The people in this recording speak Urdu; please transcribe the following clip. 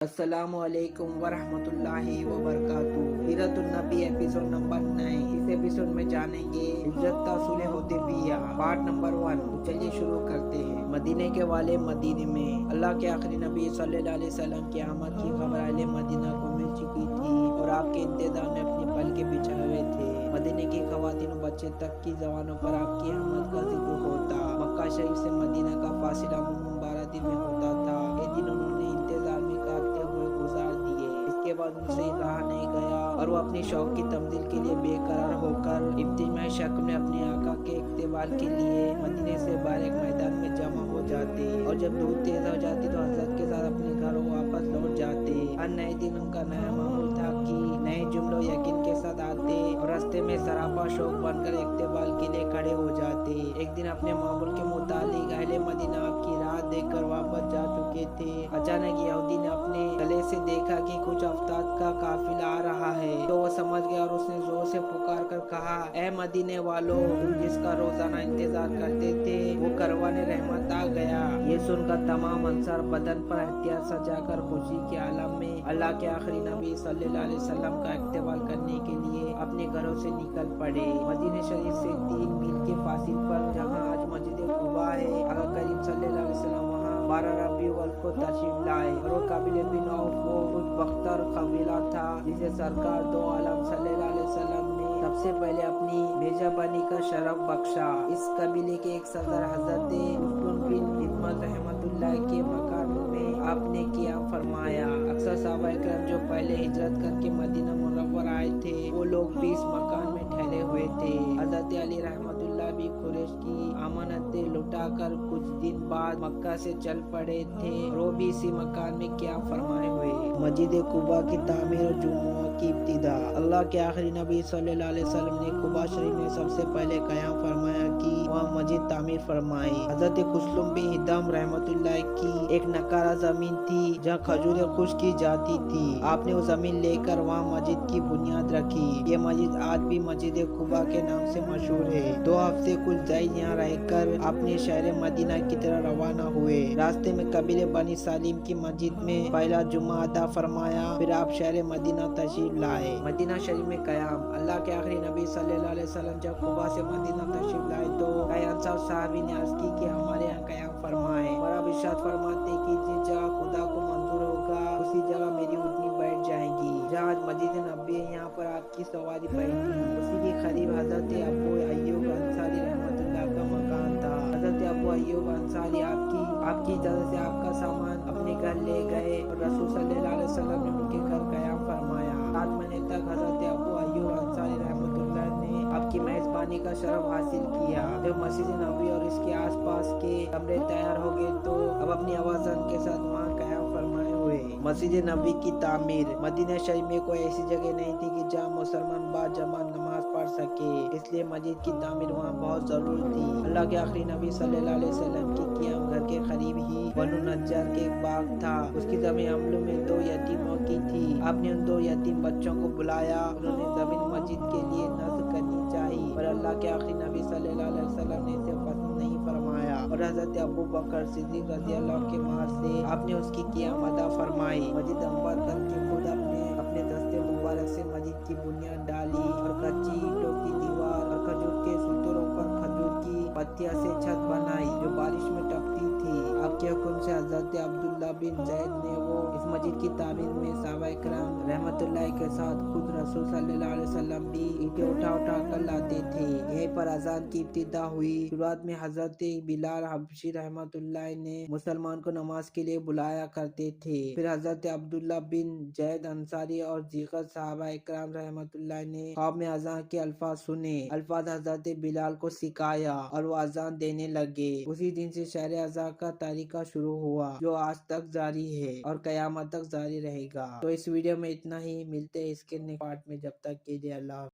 السلام علیکم ورحمۃ اللہ وبرکاتہ۔ سیرت النبی ایپیسوڈ نمبر 9۔ اس ایپیسوڈ میں جانیں گے ہجرت تا صلح حدیبیہ پارٹ نمبر 1۔ چلیے شروع کرتے ہیں۔ مدینے کے والے مدینے میں اللہ کے آخری نبی صلی اللہ علیہ وسلم کی آمد کی خبر اہل مدینہ کو مل چکی تھی اور آپ کے انتظار میں اپنی پلکیں بچھائے ہوئے تھے۔ مدینے کی خواتین و بچے تک کی زبانوں پر آپ کی آمد کا ذکر ہوتا۔ مکہ شریف سے مدینہ کا فاصلہ عموماً 12 دن میں ہوتا تھا۔ یہ دن انہوں نے انتظار میں کاٹتے ہوئے گزار دیے۔ اس کے بعد ان سے رہا نہیں گیا اور وہ اپنی شوق کی تمدید کے لیے بے قرار ہو کر اجتماعی شکل میں اپنے آقا کے استقبال کے لیے مدینے سے باہر ایک میدان میں جمع ہو جاتے اور جب دھوپ تیز ہو جاتی تو حضرت کے ساتھ اپنے گھروں واپس لوٹ جاتے۔ ہر نئے دن ان کا نیا معمول تھا کہ نئے جملوں یقین کے ساتھ آتے اور راستے میں سراپا شوق بن کر استقبال کے لیے کھڑے ہو جاتے۔ ایک دن اپنے معمول کے متعلق اہل مدینہ آپ کی راہ دیکھ کر واپس جا چکے تھے۔ اچانک یہودی نے اپنے گلے سے دیکھا کہ کچھ افراد کا قافلہ آ رہا ہے تو وہ سمجھ گیا اور اس نے زور سے پکار کر کہا، اے مدینے والو، تم جس کا روزانہ انتظار کرتے تھے وہ کاروان رحمت آ گیا۔ یہ سن کر تمام انصار بدن پر ہتھیار سجا کر خوشی کے عالم میں اللہ کے آخری نبی صلی اللہ علیہ وسلم کا استقبال کرنے کے لیے اپنے گھروں سے نکل پڑے۔ مدینہ شریف سے 3 میل کے فاصل پر جہاں آج مسجد قباء ہے، آقا کریم صلی اللہ علیہ وسلم وہاں 12 ربیع الاول کو تشریف لائے اور وہ قبیلہ بن عوف وہ خوش بختر قبیلہ تھا جسے سرکار دو عالم صلی اللہ علیہ وسلم نے سب سے پہلے اپنی میزبانی کا شرف بخشا۔ اس قبیلے کے ایک صدر حضرت مسلم بن حدمت رحمۃ اللہ کے مقام میں آپ نے قیام فرمایا۔ اکثر صحابہ اکرام جو پہلے ہجرت کر کے مدینہ منورہ آئے تھے وہ لوگ بھی اس مکان میں ٹھہرے ہوئے تھے۔ حضرت علی رحمۃ اللہ بھی قریش کی امانتیں لوٹا کر کچھ دن بعد مکہ سے چل پڑے تھے اور وہ بھی اسی مکان میں قیام فرمائے ہوئے۔ مسجد قباء کی تعمیر اور جمعہ کی ابتدا۔ اللہ کے آخری نبی صلی اللہ علیہ وسلم نے قباء شریف میں سب سے پہلے قیام فرمایا کہ وہاں مسجد تعمیر فرمائی۔ حضرت مسلم بن حدام رحمۃ اللہ کی ایک نقارہ زمین تھی جہاں کھجوریں خشک کی جاتی تھی۔ آپ نے وہ زمین لے کر وہاں مسجد کی بنیاد رکھی۔ یہ مسجد آج بھی مسجد قباء کے نام سے مشہور ہے۔ 2 ہفتے کچھ دیر یہاں رہ کر اپنے شہر مدینہ کی طرح روانہ ہوئے۔ راستے میں قبیلہ بنی سالم کی مسجد میں پہلا جمعہ ادا فرمایا، پھر آپ شہر مدینہ تشریف لائے۔ مدینہ شریف میں قیام۔ اللہ کے آخری نبی صلی اللہ علیہ وسلم جب قباء سے مدینہ تشریف لائے تو کئی انصار صحابی نے عرض کی کہ ہمارے یہاں قیام فرمائیں، اور آپ ارشاد فرماتے کہ جس جگہ خدا کو منظور ہوگا اسی جگہ میری اونٹنی بیٹھ جائے گی۔ جہاں آج مسجد نبوی ہے یہاں پر آپ کی سواری بیٹھی۔ اسی کے قریب حضرت ابو ایوب انصاری رحمۃ اللہ کا مکان تھا۔ حضرت ابو ایوب انصاری آپ کی اجازت سے آپ کا سامان اپنے گھر لے گئے اور رسول صلی اللہ علیہ وسلم نے ان کے گھر قیام فرمایا۔ 7 مہینے تک حضرت ابو ایوب انصاری رحمۃ اللہ نے آپ کی میزبانی کا شرف حاصل کیا۔ جب مسجد نبوی اور اس کے آس پاس کے کمرے تیار ہو گئے تو اب اپنی آوازن کے ساتھ وہاں قیام فرمائے ہوئے۔ مسجد نبوی کی تعمیر۔ مدینہ شریف میں کوئی ایسی جگہ نہیں تھی کہ جہاں مسلمان با جماعت نماز پڑھ سکے، اس لیے مسجد کی تعمیر وہاں بہت ضروری تھی۔ اللہ کے آخری نبی صلی اللہ علیہ وسلم کی قیام گھر کے قریب ہی بنو نجار کے ایک باغ تھا۔ اس کی زمین عملوں میں 2 یتیموں کی تھی۔ آپ نے ان 2 یتیم بچوں کو بلایا۔ انہوں نے زمین مسجد کے لیے نذر کرنی چاہی پر اللہ کے آخری نبی صلی اللہ علیہ وسلم نے اسے پسند نہیں فرمایا اور حضرت ابو بکر صدیق رضی اللہ کے مہر سے آپ نے اس کی قیام ادا فرمائی۔ مسجد انور کر کے خود اپنے دستے مبارک سے مسجد کی بنیاد ڈالی اور کچی اینٹوں کی دیوار اور کھجور کے ستونوں پر کھجور کی پتیاں سے چھت بنائی جو بارش میں ٹپتی تھی۔ آپ کے حکم سے حضرت عبداللہ بن زید نے وہ اس مسجد کی تعمیر میں صحابہ اکرام رحمۃ اللہ کے ساتھ خود رسول صلی اللہ علیہ وسلم بھی اینٹیں اٹھا کر لاتے تھے۔ یہیں پر اذان کی ابتدا ہوئی۔ شروعات میں حضرت بلال حبشی رحمۃ اللہ نے مسلمان کو نماز کے لیے بلایا کرتے تھے، پھر حضرت عبداللہ بن زید انصاری اور دیگر صحابہ اکرام رحمۃ اللہ نے خواب میں اذان کے الفاظ سنے۔ الفاظ حضرت بلال کو سکھایا اور وہ اذان دینے لگے۔ اسی دن سے شہر اذان کا طریقہ شروع ہوا جو آج تک جاری ہے اور قیامت تک جاری رہے گا۔ تو اس ویڈیو میں اتنا ہی، ملتے ہیں اس کے نیکسٹ پارٹ میں، جب تک کے لیے اللہ حافظ۔